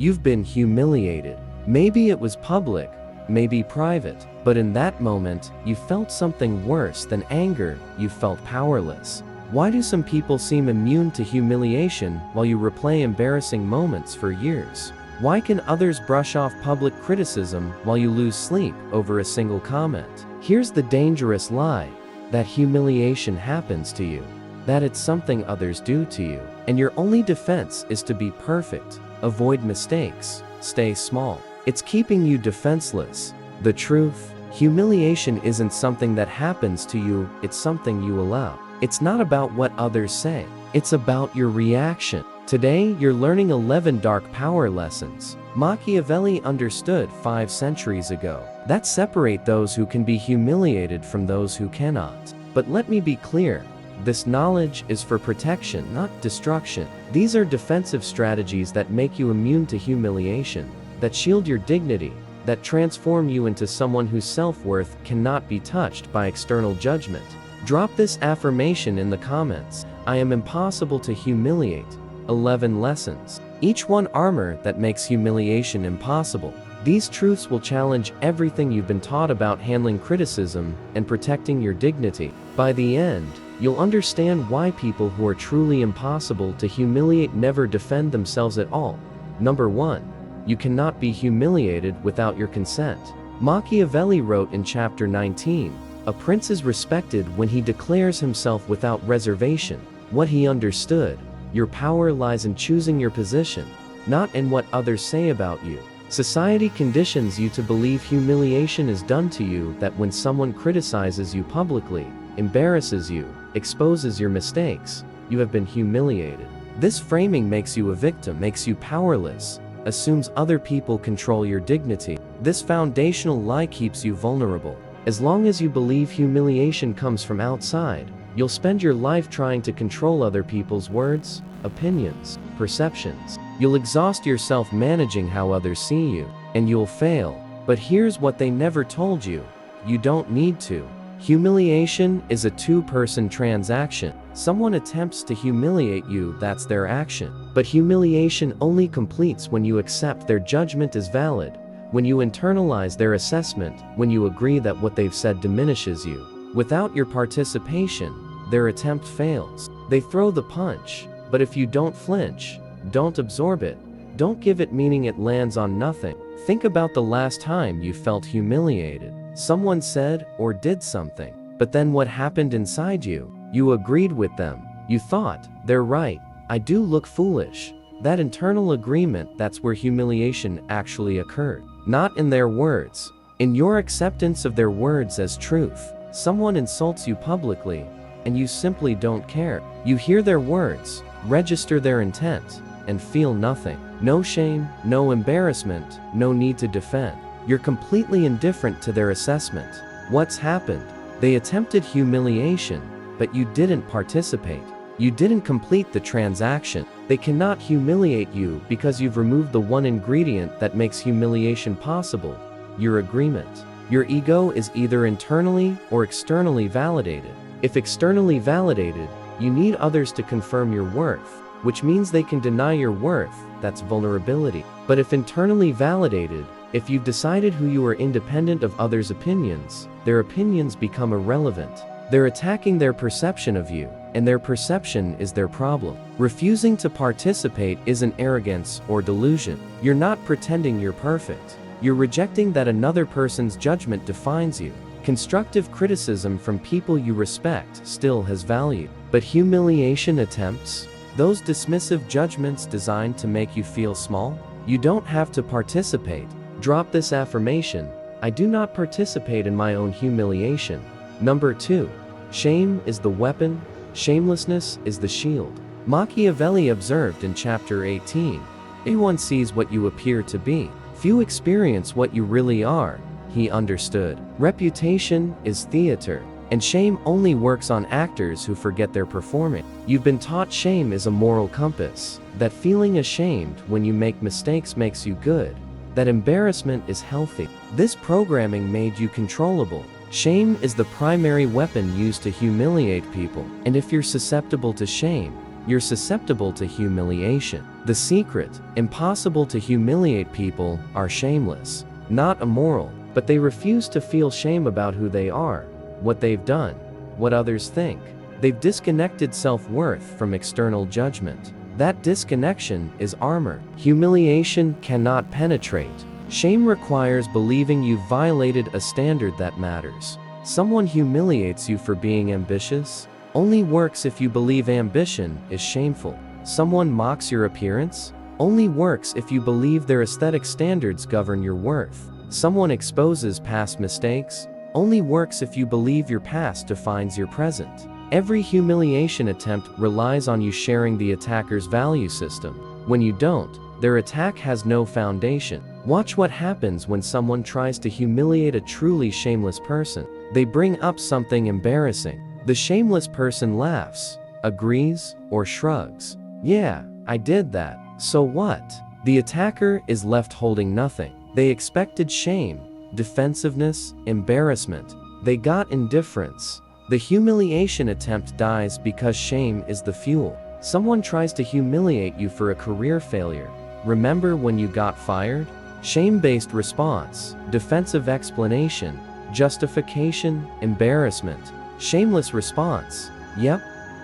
You've been humiliated. Maybe it was public, maybe private, but in that moment, you felt something worse than anger. You felt powerless. Why do some people seem immune to humiliation while you replay embarrassing moments for years? Why can others brush off public criticism while you lose sleep over a single comment? Here's the dangerous lie: that humiliation happens to you, that it's something others do to you, and your only defense is to be perfect, avoid mistakes, stay small. It's keeping you defenseless. The truth: humiliation isn't something that happens to you, it's something you allow. It's not about what others say, it's about your reaction. Today, you're learning 11 dark power lessons Machiavelli understood 5 centuries ago that separate those who can be humiliated from those who cannot. But let me be clear, this knowledge is for protection, not destruction. These are defensive strategies that make you immune to humiliation, that shield your dignity, that transform you into someone whose self-worth cannot be touched by external judgment. Drop this affirmation in the comments: I am impossible to humiliate. 11 lessons, each one armor that makes humiliation impossible. These truths will challenge everything you've been taught about handling criticism and protecting your dignity. By the end, you'll understand why people who are truly impossible to humiliate never defend themselves at all. Number 1. You cannot be humiliated without your consent. Machiavelli wrote in chapter 19, "A prince is respected when he declares himself without reservation." What he understood: your power lies in choosing your position, not in what others say about you. Society conditions you to believe humiliation is done to you, that when someone criticizes you publicly, embarrasses you, exposes your mistakes, you have been humiliated. This framing makes you a victim, makes you powerless, assumes other people control your dignity. This foundational lie keeps you vulnerable. As long as you believe humiliation comes from outside, you'll spend your life trying to control other people's words, opinions, perceptions. You'll exhaust yourself managing how others see you, and you'll fail. But here's what they never told you: you don't need to. Humiliation is a two-person transaction. Someone attempts to humiliate you, that's their action. But humiliation only completes when you accept their judgment as valid, when you internalize their assessment, when you agree that what they've said diminishes you. Without your participation, their attempt fails. They throw the punch, but if you don't flinch, don't absorb it, don't give it meaning, it lands on nothing. Think about the last time you felt humiliated. Someone said or did something, but then what happened inside you? You agreed with them. You thought, they're right, I do look foolish. That internal agreement, that's where humiliation actually occurred. Not in their words, in your acceptance of their words as truth. Someone insults you publicly, and you simply don't care. You hear their words, register their intent, and feel nothing. No shame, no embarrassment, no need to defend. You're completely indifferent to their assessment. What's happened? They attempted humiliation, but you didn't participate. You didn't complete the transaction. They cannot humiliate you because you've removed the one ingredient that makes humiliation possible: your agreement. Your ego is either internally or externally validated. If externally validated, you need others to confirm your worth, which means they can deny your worth, that's vulnerability. But if internally validated, if you've decided who you are independent of others' opinions, their opinions become irrelevant. They're attacking their perception of you, and their perception is their problem. Refusing to participate isn't arrogance or delusion. You're not pretending you're perfect. You're rejecting that another person's judgment defines you. Constructive criticism from people you respect still has value. But humiliation attempts, those dismissive judgments designed to make you feel small, you don't have to participate. Drop this affirmation: I do not participate in my own humiliation. Number 2. Shame is the weapon, shamelessness is the shield. Machiavelli observed in chapter 18, "Everyone sees what you appear to be. Few experience what you really are." He understood. Reputation is theater, and shame only works on actors who forget they're performing. You've been taught shame is a moral compass, that feeling ashamed when you make mistakes makes you good, that embarrassment is healthy. This programming made you controllable. Shame is the primary weapon used to humiliate people, and if you're susceptible to shame, you're susceptible to humiliation. The secret: impossible to humiliate people are shameless, not immoral, but they refuse to feel shame about who they are, what they've done, what others think. They've disconnected self-worth from external judgment. That disconnection is armor. Humiliation cannot penetrate. Shame requires believing you've violated a standard that matters. Someone humiliates you for being ambitious? Only works if you believe ambition is shameful. Someone mocks your appearance? Only works if you believe their aesthetic standards govern your worth. Someone exposes past mistakes? Only works if you believe your past defines your present. Every humiliation attempt relies on you sharing the attacker's value system. When you don't, their attack has no foundation. Watch what happens when someone tries to humiliate a truly shameless person. They bring up something embarrassing. The shameless person laughs, agrees, or shrugs. Yeah, I did that. So what? The attacker is left holding nothing. They expected shame, defensiveness, embarrassment. They got indifference. The humiliation attempt dies because shame is the fuel. Someone tries to humiliate you for a career failure. Remember when you got fired? Shame-based response, defensive explanation, justification, embarrassment. Shameless response: yep,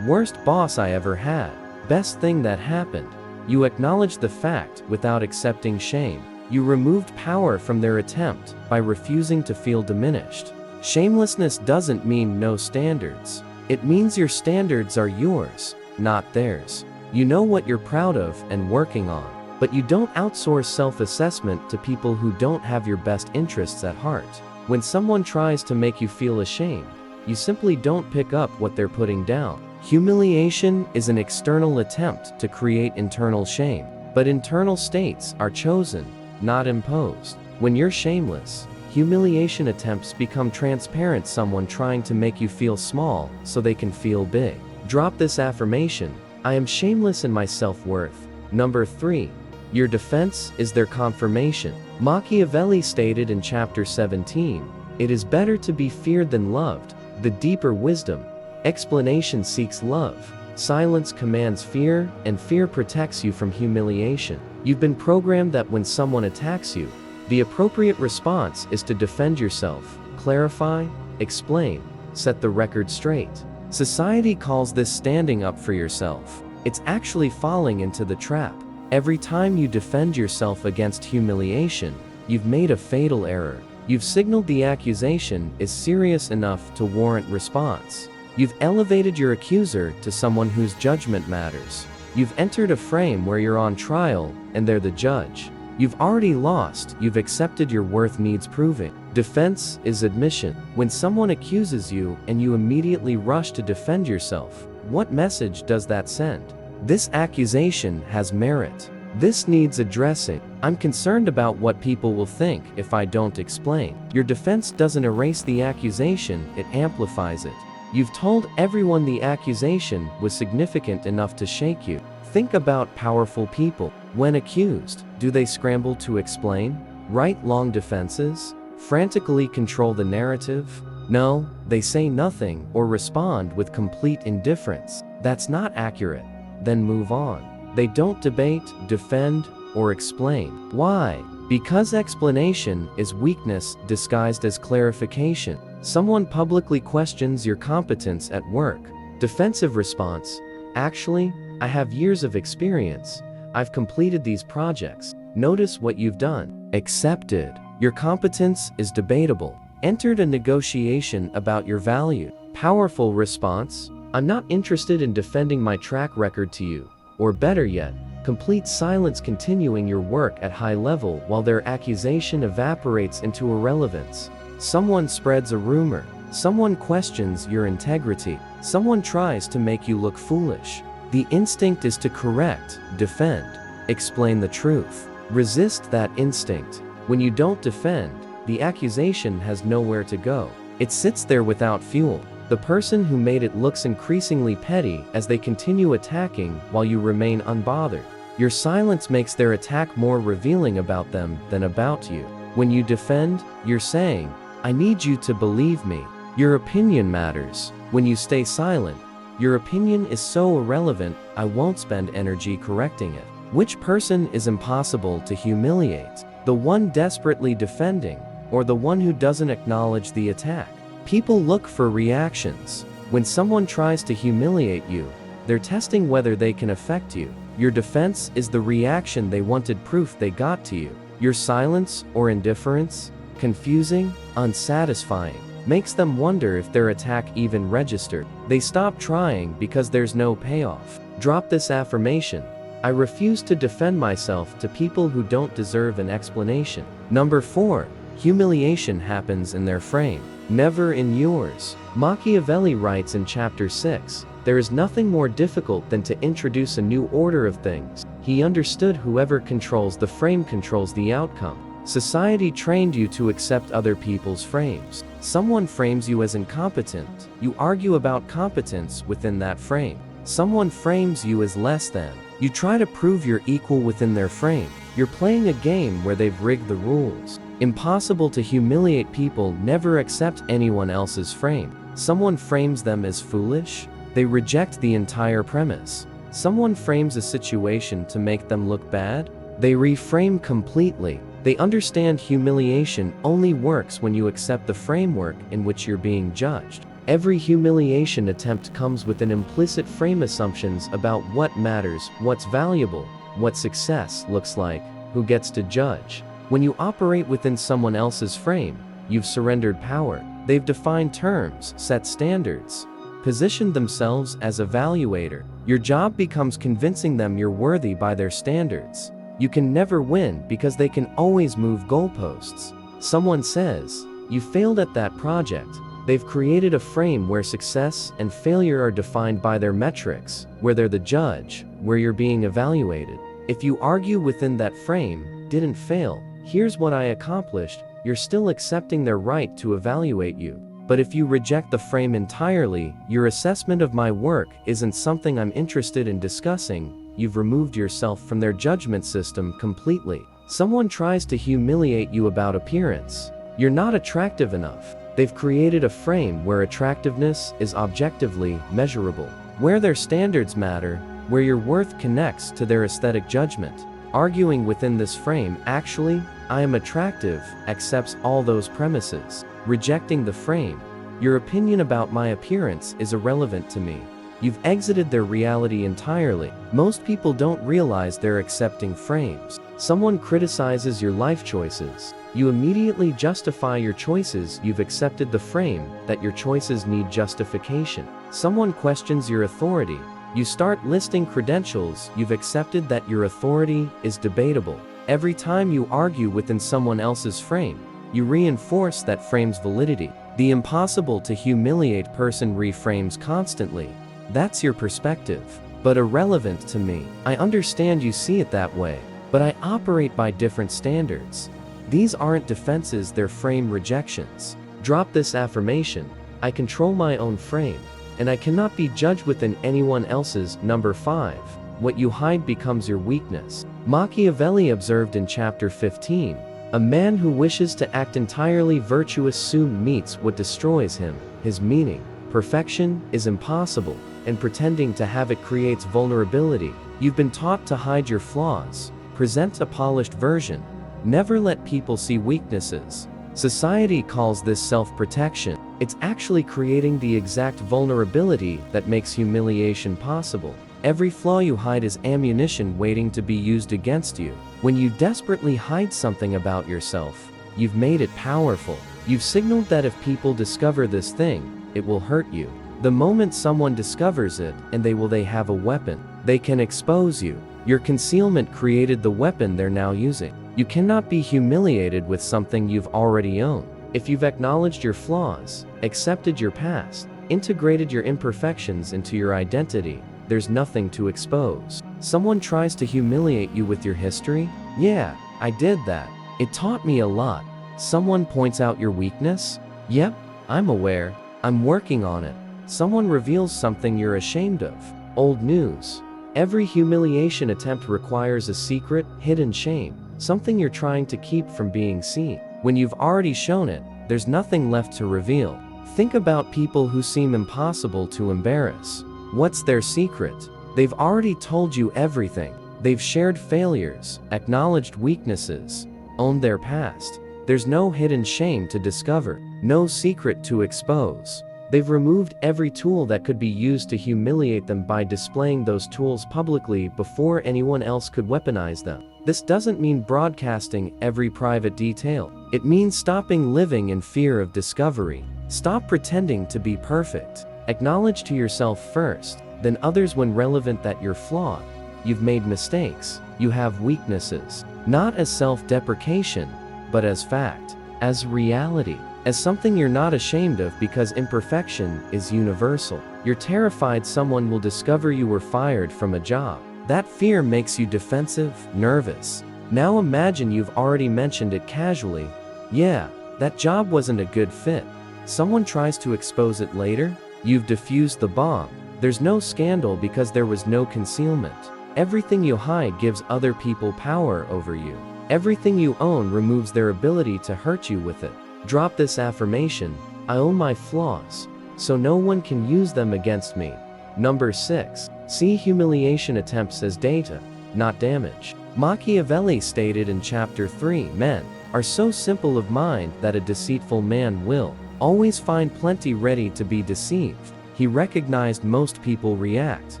worst boss I ever had. Best thing that happened. You acknowledged the fact without accepting shame. You removed power from their attempt by refusing to feel diminished. Shamelessness doesn't mean no standards. It means your standards are yours, not theirs. You know what you're proud of and working on, but you don't outsource self-assessment to people who don't have your best interests at heart. When someone tries to make you feel ashamed, you simply don't pick up what they're putting down. Humiliation is an external attempt to create internal shame, but internal states are chosen, not imposed. When you're shameless, humiliation attempts become transparent, someone trying to make you feel small so they can feel big. Drop this affirmation: I am shameless in my self-worth. Number 3. Your defense is their confirmation. Machiavelli stated in chapter 17, "It is better to be feared than loved." The deeper wisdom: explanation seeks love, silence commands fear, and fear protects you from humiliation. You've been programmed that when someone attacks you, the appropriate response is to defend yourself, clarify, explain, set the record straight. Society calls this standing up for yourself. It's actually falling into the trap. Every time you defend yourself against humiliation, you've made a fatal error. You've signaled the accusation is serious enough to warrant response. You've elevated your accuser to someone whose judgment matters. You've entered a frame where you're on trial and they're the judge. You've already lost. You've accepted your worth needs proving. Defense is admission. When someone accuses you and you immediately rush to defend yourself, what message does that send? This accusation has merit. This needs addressing. I'm concerned about what people will think if I don't explain. Your defense doesn't erase the accusation, it amplifies it. You've told everyone the accusation was significant enough to shake you. Think about powerful people. When accused, do they scramble to explain? Write long defenses? Frantically control the narrative? No, they say nothing or respond with complete indifference. That's not accurate. Then move on. They don't debate, defend, or explain. Why? Because explanation is weakness disguised as clarification. Someone publicly questions your competence at work. Defensive response: actually, I have years of experience. I've completed these projects. Notice what you've done. Accepted. Your competence is debatable. Entered a negotiation about your value. Powerful response: I'm not interested in defending my track record to you. Or better yet, complete silence, continuing your work at high level while their accusation evaporates into irrelevance. Someone spreads a rumor. Someone questions your integrity. Someone tries to make you look foolish. The instinct is to correct, defend, explain the truth. Resist that instinct. When you don't defend, the accusation has nowhere to go. It sits there without fuel. The person who made it looks increasingly petty as they continue attacking while you remain unbothered. Your silence makes their attack more revealing about them than about you. When you defend, you're saying, I need you to believe me. Your opinion matters. When you stay silent, Your opinion is so irrelevant, I won't spend energy correcting it. Which person is impossible to humiliate? The one desperately defending, or the one who doesn't acknowledge the attack? People look for reactions. When someone tries to humiliate you, they're testing whether they can affect you. Your defense is the reaction they wanted proof they got to you. Your silence or indifference, confusing, unsatisfying, makes them wonder if their attack even registered. They stop trying because there's no payoff. Drop this affirmation. I refuse to defend myself to people who don't deserve an explanation. Number 4. Humiliation happens in their frame, never in yours. Machiavelli writes in chapter 6, there is nothing more difficult than to introduce a new order of things. He understood whoever controls the frame controls the outcome. Society trained you to accept other people's frames. Someone frames you as incompetent. You argue about competence within that frame. Someone frames you as less than. You try to prove you're equal within their frame. You're playing a game where they've rigged the rules. Impossible to humiliate people never accept anyone else's frame. Someone frames them as foolish. They reject the entire premise. Someone frames a situation to make them look bad. They reframe completely. They understand humiliation only works when you accept the framework in which you're being judged. Every humiliation attempt comes with an implicit frame assumptions about what matters, what's valuable, what success looks like, who gets to judge. When you operate within someone else's frame, you've surrendered power. They've defined terms, set standards, positioned themselves as evaluator. Your job becomes convincing them you're worthy by their standards. You can never win because they can always move goalposts. Someone says, you failed at that project. They've created a frame where success and failure are defined by their metrics, where they're the judge, where you're being evaluated. If you argue within that frame, didn't fail, here's what I accomplished, you're still accepting their right to evaluate you. But if you reject the frame entirely, your assessment of my work isn't something I'm interested in discussing, you've removed yourself from their judgment system completely. Someone tries to humiliate you about appearance. You're not attractive enough. They've created a frame where attractiveness is objectively measurable, where their standards matter, where your worth connects to their aesthetic judgment. Arguing within this frame, actually, I am attractive, accepts all those premises. Rejecting the frame, your opinion about my appearance is irrelevant to me. You've exited their reality entirely. Most people don't realize they're accepting frames. Someone criticizes your life choices. You immediately justify your choices. You've accepted the frame that your choices need justification. Someone questions your authority. You start listing credentials. You've accepted that your authority is debatable. Every time you argue within someone else's frame, you reinforce that frame's validity. The impossible to humiliate person reframes constantly. That's your perspective, but irrelevant to me. I understand you see it that way, but I operate by different standards. These aren't defenses, they're frame rejections. Drop this affirmation. I control my own frame, and I cannot be judged within anyone else's. Number 5. What you hide becomes your weakness. Machiavelli observed in chapter 15, a man who wishes to act entirely virtuous soon meets what destroys him, his meaning. Perfection is impossible, and pretending to have it creates vulnerability. You've been taught to hide your flaws, present a polished version, never let people see weaknesses. Society calls this self-protection. It's actually creating the exact vulnerability that makes humiliation possible. Every flaw you hide is ammunition waiting to be used against you. When you desperately hide something about yourself, you've made it powerful. You've signaled that if people discover this thing, it will hurt you. The moment someone discovers it, and they have a weapon. They can expose you. Your concealment created the weapon they're now using. You cannot be humiliated with something you've already owned. If you've acknowledged your flaws, accepted your past, integrated your imperfections into your identity, there's nothing to expose. Someone tries to humiliate you with your history? Yeah, I did that. It taught me a lot. Someone points out your weakness? Yep, I'm aware. I'm working on it. Someone reveals something you're ashamed of. Old news. Every humiliation attempt requires a secret, hidden shame, something you're trying to keep from being seen. When you've already shown it, there's nothing left to reveal. Think about people who seem impossible to embarrass. What's their secret? They've already told you everything. They've shared failures, acknowledged weaknesses, owned their past. There's no hidden shame to discover, no secret to expose. They've removed every tool that could be used to humiliate them by displaying those tools publicly before anyone else could weaponize them. This doesn't mean broadcasting every private detail. It means stopping living in fear of discovery. Stop pretending to be perfect. Acknowledge to yourself first, then others when relevant that you're flawed. You've made mistakes. You have weaknesses. Not as self-deprecation, but as fact, as reality, as something you're not ashamed of because imperfection is universal. You're terrified someone will discover you were fired from a job. That fear makes you defensive, nervous. Now imagine you've already mentioned it casually. Yeah, that job wasn't a good fit. Someone tries to expose it later. You've diffused the bomb. There's no scandal because there was no concealment. Everything you hide gives other people power over you. Everything you own removes their ability to hurt you with it. Drop this affirmation: I own my flaws, so no one can use them against me. Number 6. See humiliation attempts as data, not damage. Machiavelli stated in Chapter 3, men are so simple of mind that a deceitful man will always find plenty ready to be deceived. He recognized most people react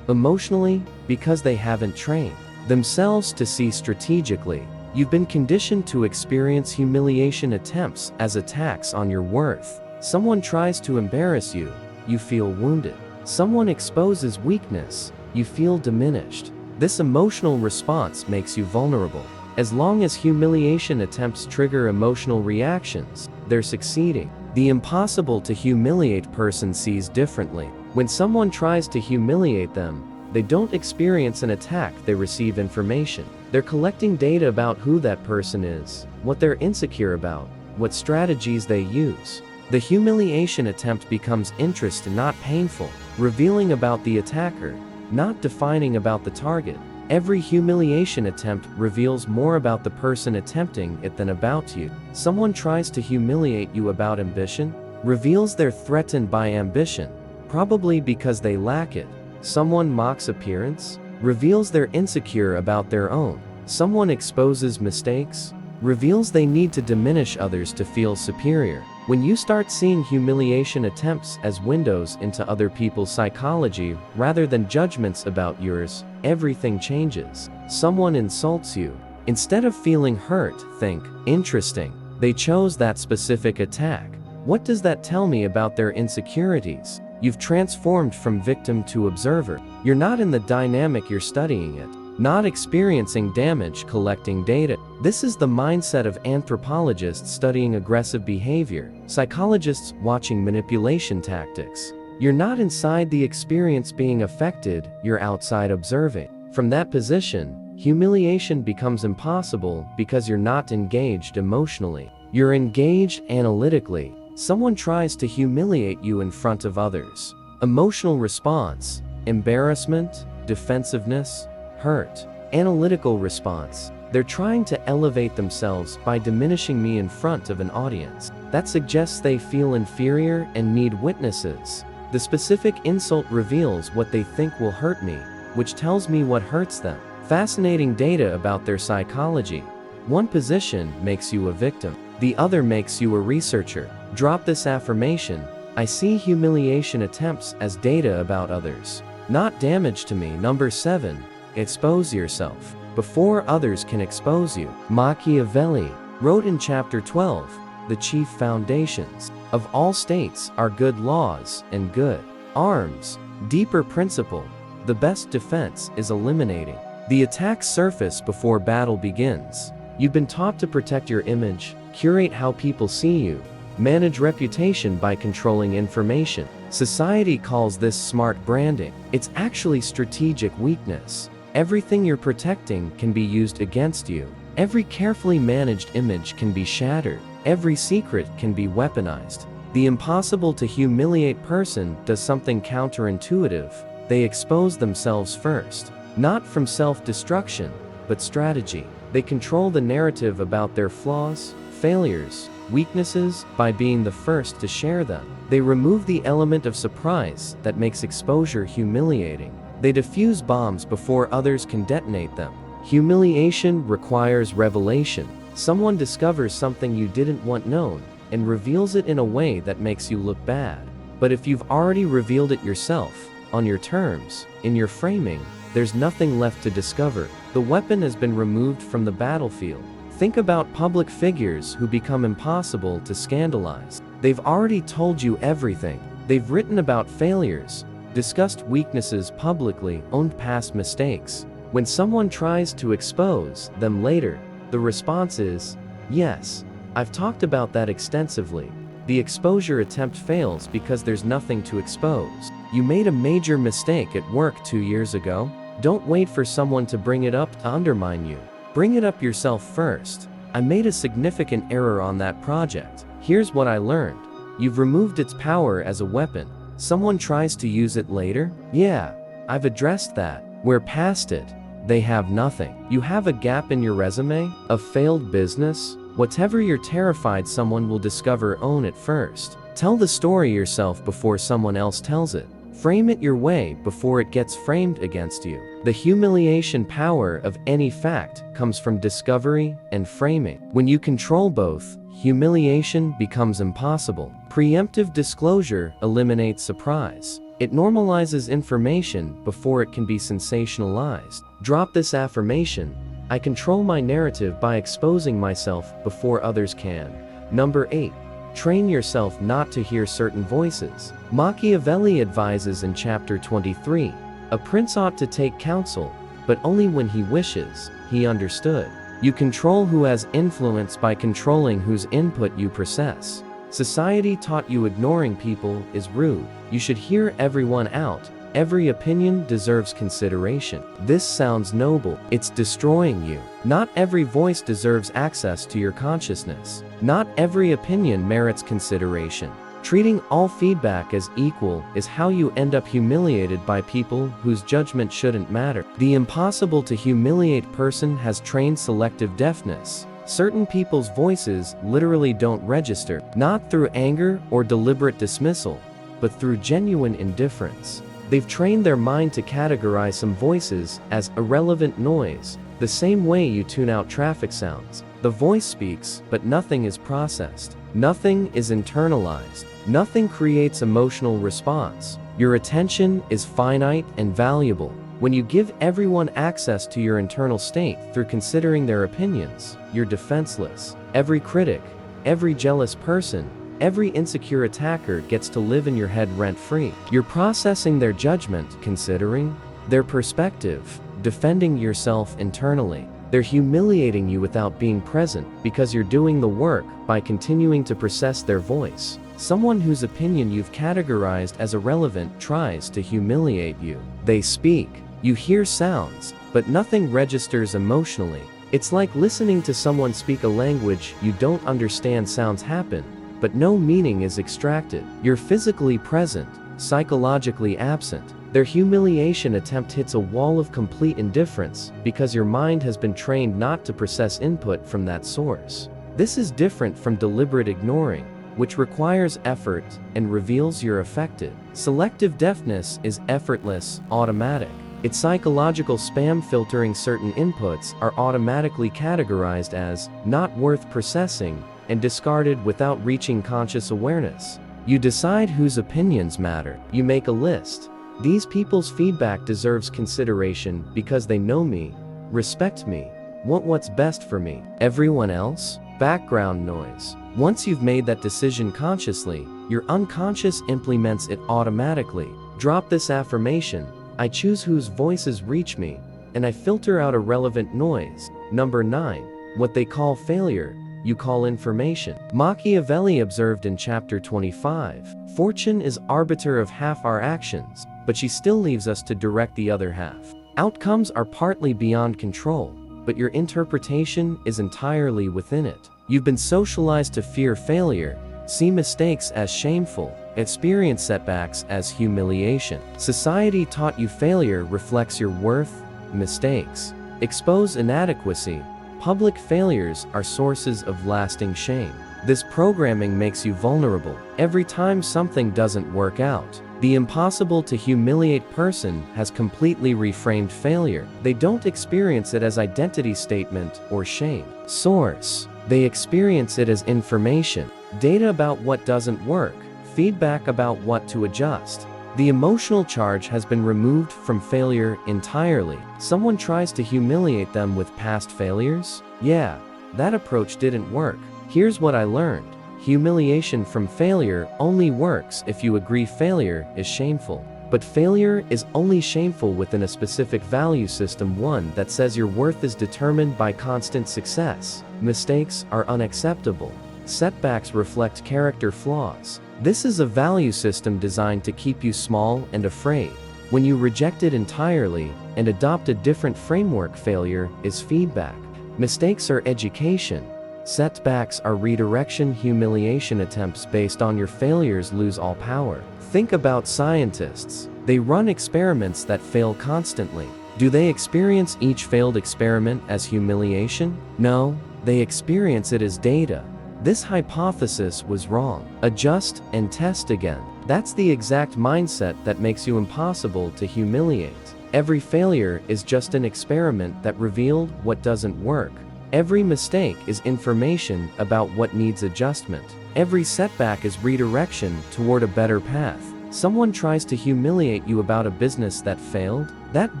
emotionally because they haven't trained themselves to see strategically. You've been conditioned to experience humiliation attempts as attacks on your worth. Someone tries to embarrass you, you feel wounded. Someone exposes weakness, you feel diminished. This emotional response makes you vulnerable. As long as humiliation attempts trigger emotional reactions, they're succeeding. The impossible to humiliate person sees differently. When someone tries to humiliate them, they don't experience an attack, they receive information. They're collecting data about who that person is, what they're insecure about, what strategies they use. The humiliation attempt becomes interest and not painful, revealing about the attacker, not defining about the target. Every humiliation attempt reveals more about the person attempting it than about you. Someone tries to humiliate you about ambition, reveals they're threatened by ambition, probably because they lack it. Someone mocks appearance, reveals they're insecure about their own. Someone exposes mistakes, reveals they need to diminish others to feel superior. When you start seeing humiliation attempts as windows into other people's psychology rather than judgments about yours, everything changes. Someone insults you. Instead of feeling hurt, think, interesting. They chose that specific attack. What does that tell me about their insecurities? You've transformed from victim to observer. You're not in the dynamic, you're studying it. Not experiencing damage, collecting data. This is the mindset of anthropologists studying aggressive behavior, psychologists watching manipulation tactics. You're not inside the experience being affected, you're outside observing. From that position, humiliation becomes impossible because you're not engaged emotionally. You're engaged analytically. Someone tries to humiliate you in front of others. Emotional response: embarrassment, defensiveness, hurt. Analytical response: they're trying to elevate themselves by diminishing me in front of an audience. That suggests they feel inferior and need witnesses. The specific insult reveals what they think will hurt me, which tells me what hurts them. Fascinating data about their psychology. One position makes you a victim, the other makes you a researcher. Drop this affirmation: I see humiliation attempts as data about others, not damage to me. Number 7. Expose yourself before others can expose you. Machiavelli wrote in Chapter 12, the chief foundations of all states are good laws and good arms. Deeper principle: the best defense is eliminating the attack surface before battle begins. You've been taught to protect your image, curate how people see you, manage reputation by controlling information. Society calls this smart branding. It's actually strategic weakness. Everything you're protecting can be used against you. Every carefully managed image can be shattered. Every secret can be weaponized. The impossible to humiliate person does something counterintuitive. They expose themselves first, not from self-destruction, but strategy. They control the narrative about their flaws, failures, weaknesses by being the first to share them. They remove the element of surprise that makes exposure humiliating. They defuse bombs before others can detonate them. Humiliation requires revelation. Someone discovers something you didn't want known and reveals it in a way that makes you look bad. But if you've already revealed it yourself, on your terms, in your framing, there's nothing left to discover. The weapon has been removed from the battlefield. Think about public figures who become impossible to scandalize. They've already told you everything. They've written about failures, discussed weaknesses publicly, owned past mistakes. When someone tries to expose them later, the response is, yes, I've talked about that extensively. The exposure attempt fails because there's nothing to expose. You made a major mistake at work 2 years ago. Don't wait for someone to bring it up to undermine you. Bring it up yourself first. I made a significant error on that project. Here's what I learned. You've removed its power as a weapon. Someone tries to use it later? Yeah, I've addressed that. We're past it. They have nothing. You have a gap in your resume? A failed business? Whatever you're terrified someone will discover, own it first. Tell the story yourself before someone else tells it. Frame it your way before it gets framed against you. The humiliation power of any fact comes from discovery and framing. When you control both, humiliation becomes impossible. Preemptive disclosure eliminates surprise. It normalizes information before it can be sensationalized. Drop this affirmation: I control my narrative by exposing myself before others can. Number 8. Train yourself not to hear certain voices. Machiavelli advises in chapter 23, a prince ought to take counsel, but only when he wishes. He understood. You control who has influence by controlling whose input you process. Society taught you ignoring people is rude. You should hear everyone out. Every opinion deserves consideration. This sounds noble. It's destroying you. Not every voice deserves access to your consciousness. Not every opinion merits consideration. Treating all feedback as equal is how you end up humiliated by people whose judgment shouldn't matter. The impossible to humiliate person has trained selective deafness. Certain people's voices literally don't register, not through anger or deliberate dismissal, but through genuine indifference. They've trained their mind to categorize some voices as irrelevant noise, the same way you tune out traffic sounds. The voice speaks, but nothing is processed. Nothing is internalized. Nothing creates emotional response. Your attention is finite and valuable. When you give everyone access to your internal state through considering their opinions, you're defenseless. Every critic, every jealous person, every insecure attacker gets to live in your head rent-free. You're processing their judgment, considering their perspective, defending yourself internally. They're humiliating you without being present because you're doing the work by continuing to process their voice. Someone whose opinion you've categorized as irrelevant tries to humiliate you. They speak. You hear sounds, but nothing registers emotionally. It's like listening to someone speak a language you don't understand. Sounds happen, but no meaning is extracted. You're physically present, psychologically absent. Their humiliation attempt hits a wall of complete indifference because your mind has been trained not to process input from that source. This is different from deliberate ignoring, which requires effort and reveals you're affected. Selective deafness is effortless, automatic. It's psychological spam. Filtering certain inputs are automatically categorized as not worth processing and discarded without reaching conscious awareness. You decide whose opinions matter. You make a list. These people's feedback deserves consideration because they know me, respect me, want what's best for me. Everyone else? Background noise. Once you've made that decision consciously, your unconscious implements it automatically. Drop this affirmation: I choose whose voices reach me, and I filter out irrelevant noise. Number 9. What they call failure, you call information. Machiavelli observed in chapter 25, fortune is arbiter of half our actions, but she still leaves us to direct the other half. Outcomes are partly beyond control, but your interpretation is entirely within it. You've been socialized to fear failure, see mistakes as shameful, experience setbacks as humiliation. Society taught you failure reflects your worth, mistakes expose inadequacy, Public failures are sources of lasting shame. This programming makes you vulnerable. Every time something doesn't work out, the impossible to humiliate person has completely reframed failure. They don't experience it as identity statement or shame. Source. They experience it as information, data about what doesn't work, feedback about what to adjust. The emotional charge has been removed from failure entirely. Someone tries to humiliate them with past failures? Yeah, that approach didn't work. Here's what I learned. Humiliation from failure only works if you agree failure is shameful. But failure is only shameful within a specific value system, one that says your worth is determined by constant success. Mistakes are unacceptable. Setbacks reflect character flaws. This is a value system designed to keep you small and afraid. When you reject it entirely and adopt a different framework, failure is feedback. Mistakes are education. Setbacks are redirection. Humiliation attempts based on your failures lose all power. Think about scientists. They run experiments that fail constantly. Do they experience each failed experiment as humiliation? No, they experience it as data. This hypothesis was wrong. Adjust and test again. That's the exact mindset that makes you impossible to humiliate. Every failure is just an experiment that revealed what doesn't work. Every mistake is information about what needs adjustment. Every setback is redirection toward a better path. Someone tries to humiliate you about a business that failed. That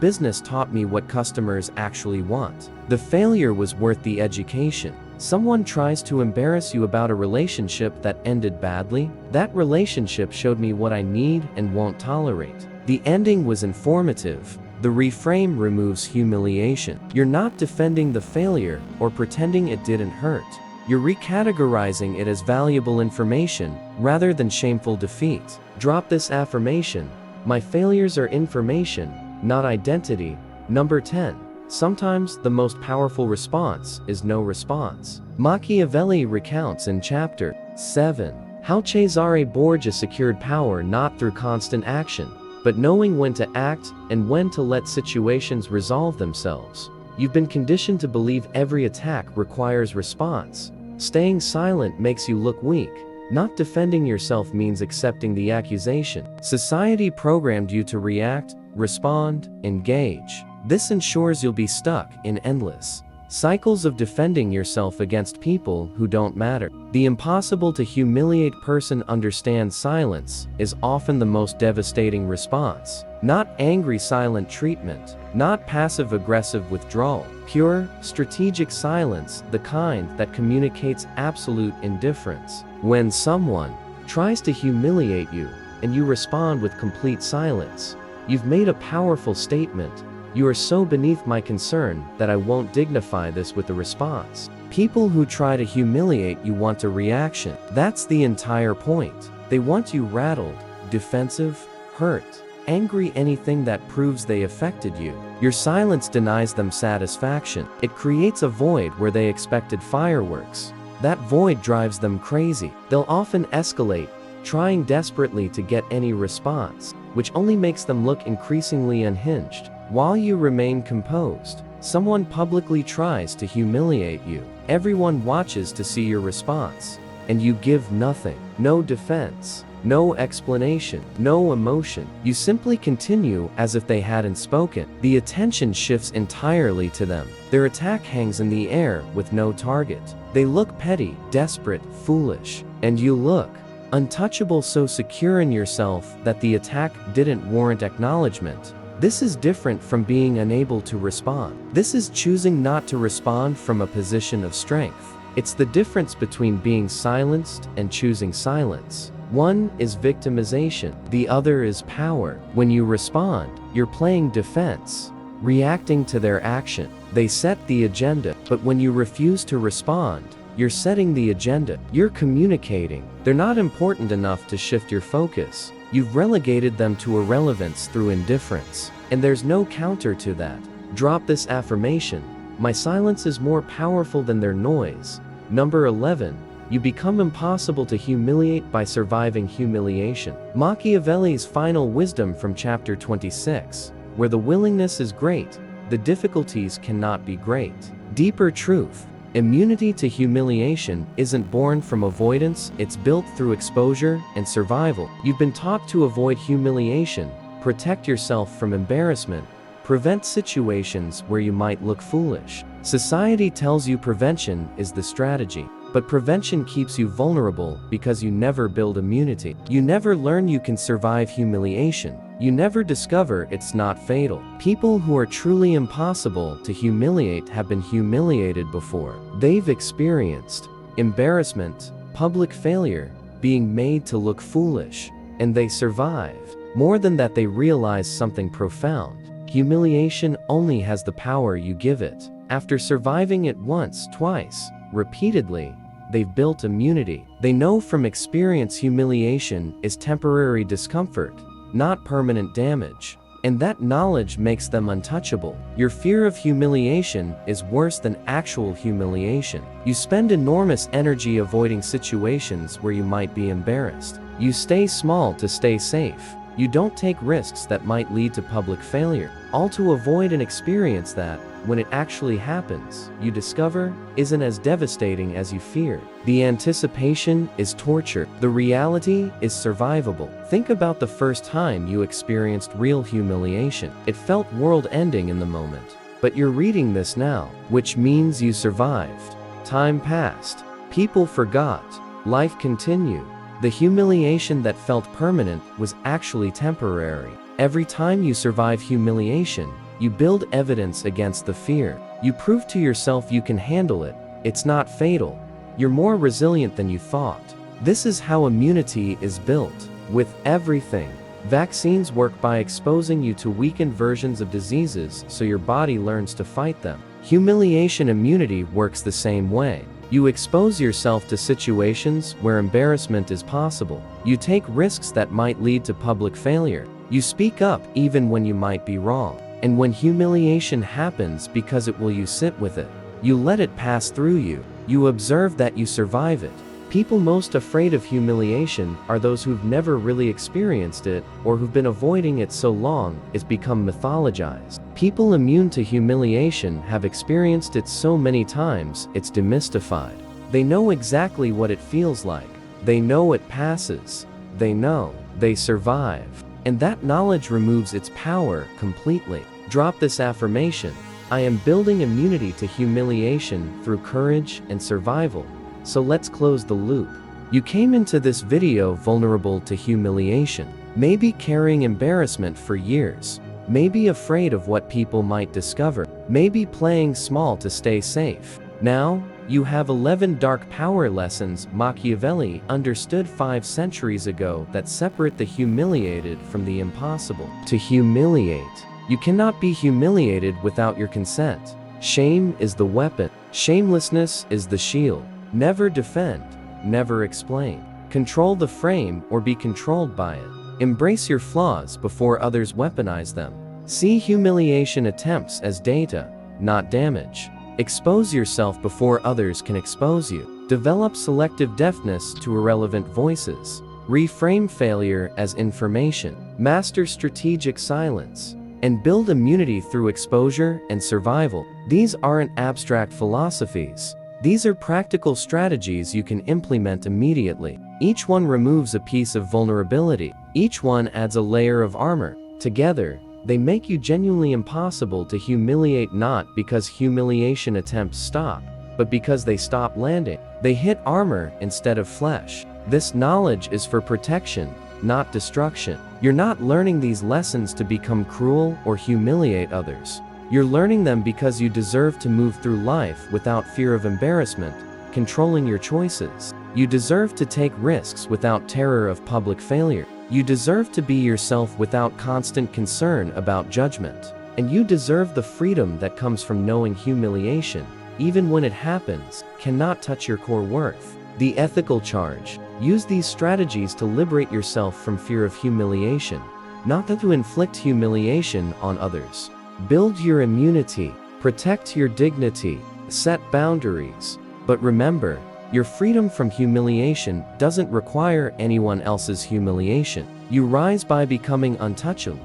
business taught me what customers actually want. The failure was worth the education. Someone tries to embarrass you about a relationship that ended badly. That relationship showed me what I need and won't tolerate. The ending was informative. The reframe removes humiliation. You're not defending the failure or pretending it didn't hurt. You're recategorizing it as valuable information rather than shameful defeat. Drop this affirmation. My failures are information, not identity. Number 10. Sometimes the most powerful response is no response. Machiavelli recounts in chapter 7 how Cesare Borgia secured power not through constant action, but knowing when to act and when to let situations resolve themselves. You've been conditioned to believe every attack requires response. Staying silent makes you look weak. Not defending yourself means accepting the accusation. Society programmed you to react, respond, engage. This ensures you'll be stuck in endless cycles of defending yourself against people who don't matter. The impossible to humiliate person understands silence is often the most devastating response. Not angry silent treatment, not passive-aggressive withdrawal. Pure, strategic silence, the kind that communicates absolute indifference. When someone tries to humiliate you and you respond with complete silence, you've made a powerful statement. You are so beneath my concern that I won't dignify this with a response. People who try to humiliate you want a reaction. That's the entire point. They want you rattled, defensive, hurt, angry, anything that proves they affected you. Your silence denies them satisfaction. It creates a void where they expected fireworks. That void drives them crazy. They'll often escalate, trying desperately to get any response, which only makes them look increasingly unhinged. While you remain composed, someone publicly tries to humiliate you. Everyone watches to see your response, and you give nothing. No defense, no explanation, no emotion. You simply continue as if they hadn't spoken. The attention shifts entirely to them. Their attack hangs in the air with no target. They look petty, desperate, foolish, and you look untouchable, so secure in yourself that the attack didn't warrant acknowledgement. This is different from being unable to respond. This is choosing not to respond from a position of strength. It's the difference between being silenced and choosing silence. One is victimization, the other is power. When you respond, you're playing defense, reacting to their action. They set the agenda, but when you refuse to respond, you're setting the agenda. You're communicating. They're not important enough to shift your focus. You've relegated them to irrelevance through indifference. And there's no counter to that. Drop this affirmation. My silence is more powerful than their noise. Number 11. You become impossible to humiliate by surviving humiliation. Machiavelli's final wisdom from chapter 26. Where the willingness is great, the difficulties cannot be great. Deeper truth. Immunity to humiliation isn't born from avoidance, it's built through exposure and survival. You've been taught to avoid humiliation, protect yourself from embarrassment, prevent situations where you might look foolish. Society tells you prevention is the strategy. But prevention keeps you vulnerable because you never build immunity. You never learn you can survive humiliation. You never discover it's not fatal. People who are truly impossible to humiliate have been humiliated before. They've experienced embarrassment, public failure, being made to look foolish, and they survived. More than that, they realize something profound. Humiliation only has the power you give it. After surviving it once, twice, repeatedly, they've built immunity. They know from experience humiliation is temporary discomfort, not permanent damage. And that knowledge makes them untouchable. Your fear of humiliation is worse than actual humiliation. You spend enormous energy avoiding situations where you might be embarrassed. You stay small to stay safe. You don't take risks that might lead to public failure, all to avoid an experience that, when it actually happens, you discover, isn't as devastating as you feared. The anticipation is torture. The reality is survivable. Think about the first time you experienced real humiliation. It felt world-ending in the moment. But you're reading this now, which means you survived. Time passed. People forgot. Life continued. The humiliation that felt permanent was actually temporary. Every time you survive humiliation, you build evidence against the fear. You prove to yourself you can handle it. It's not fatal. You're more resilient than you thought. This is how immunity is built. With everything. Vaccines work by exposing you to weakened versions of diseases so your body learns to fight them. Humiliation immunity works the same way. You expose yourself to situations where embarrassment is possible. You take risks that might lead to public failure. You speak up even when you might be wrong. And when humiliation happens, because it will, you sit with it. You let it pass through you. You observe that you survive it. People most afraid of humiliation are those who've never really experienced it, or who've been avoiding it so long it's become mythologized. People immune to humiliation have experienced it so many times it's demystified. They know exactly what it feels like. They know it passes. They know they survive. And that knowledge removes its power completely. Drop this affirmation: I am building immunity to humiliation through courage and survival. So let's close the loop. You came into this video vulnerable to humiliation, maybe carrying embarrassment for years, maybe afraid of what people might discover, maybe playing small to stay safe. Now, you have 11 dark power lessons Machiavelli understood 5 centuries ago that separate the humiliated from the impossible. To humiliate. You cannot be humiliated without your consent. Shame is the weapon. Shamelessness is the shield. Never defend, never explain. Control the frame or be controlled by it. Embrace your flaws before others weaponize them. See humiliation attempts as data, not damage. Expose yourself before others can expose you. Develop selective deafness to irrelevant voices. Reframe failure as information. Master strategic silence. And build immunity through exposure and survival. These aren't abstract philosophies. These are practical strategies you can implement immediately. Each one removes a piece of vulnerability. Each one adds a layer of armor. Together, they make you genuinely impossible to humiliate, not because humiliation attempts stop, but because they stop landing. They hit armor instead of flesh. This knowledge is for protection, not destruction. You're not learning these lessons to become cruel or humiliate others. You're learning them because you deserve to move through life without fear of embarrassment, controlling your choices. You deserve to take risks without terror of public failure. You deserve to be yourself without constant concern about judgment. And you deserve the freedom that comes from knowing humiliation, even when it happens, cannot touch your core worth. The ethical charge. Use these strategies to liberate yourself from fear of humiliation, not to inflict humiliation on others. Build your immunity, protect your dignity, set boundaries. But remember, your freedom from humiliation doesn't require anyone else's humiliation. You rise by becoming untouchable,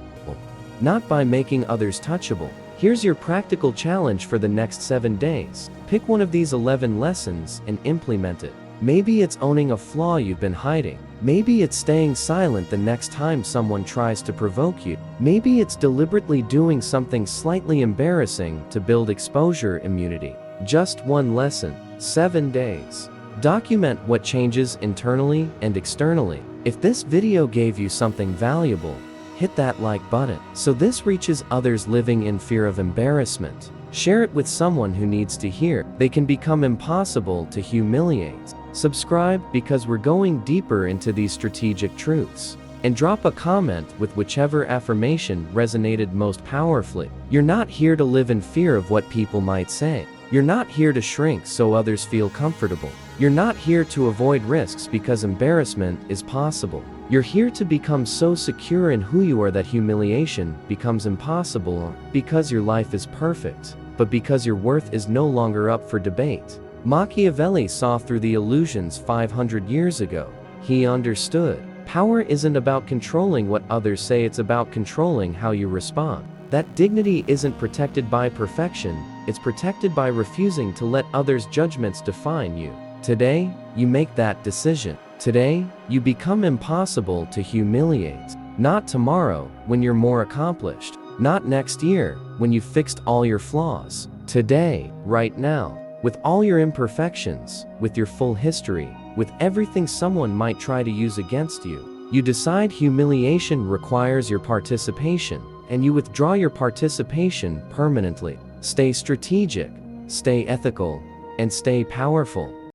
not by making others touchable. Here's your practical challenge for the next 7 days. Pick one of these 11 lessons and implement it. Maybe it's owning a flaw you've been hiding. Maybe it's staying silent the next time someone tries to provoke you. Maybe it's deliberately doing something slightly embarrassing to build exposure immunity. Just one lesson, 7 days. Document what changes internally and externally. If this video gave you something valuable, hit that like button so this reaches others living in fear of embarrassment. Share it with someone who needs to hear. They can become impossible to humiliate. Subscribe because we're going deeper into these strategic truths. And drop a comment with whichever affirmation resonated most powerfully. You're not here to live in fear of what people might say. You're not here to shrink so others feel comfortable. You're not here to avoid risks because embarrassment is possible. You're here to become so secure in who you are that humiliation becomes impossible, because your life is perfect, but because your worth is no longer up for debate. Machiavelli saw through the illusions 500 years ago. He understood. Power isn't about controlling what others say, it's about controlling how you respond. That dignity isn't protected by perfection, it's protected by refusing to let others' judgments define you. Today, you make that decision. Today, you become impossible to humiliate. Not tomorrow, when you're more accomplished. Not next year, when you've fixed all your flaws. Today, right now. With all your imperfections, with your full history, with everything someone might try to use against you, you decide humiliation requires your participation, and you withdraw your participation permanently. Stay strategic, stay ethical, and stay powerful.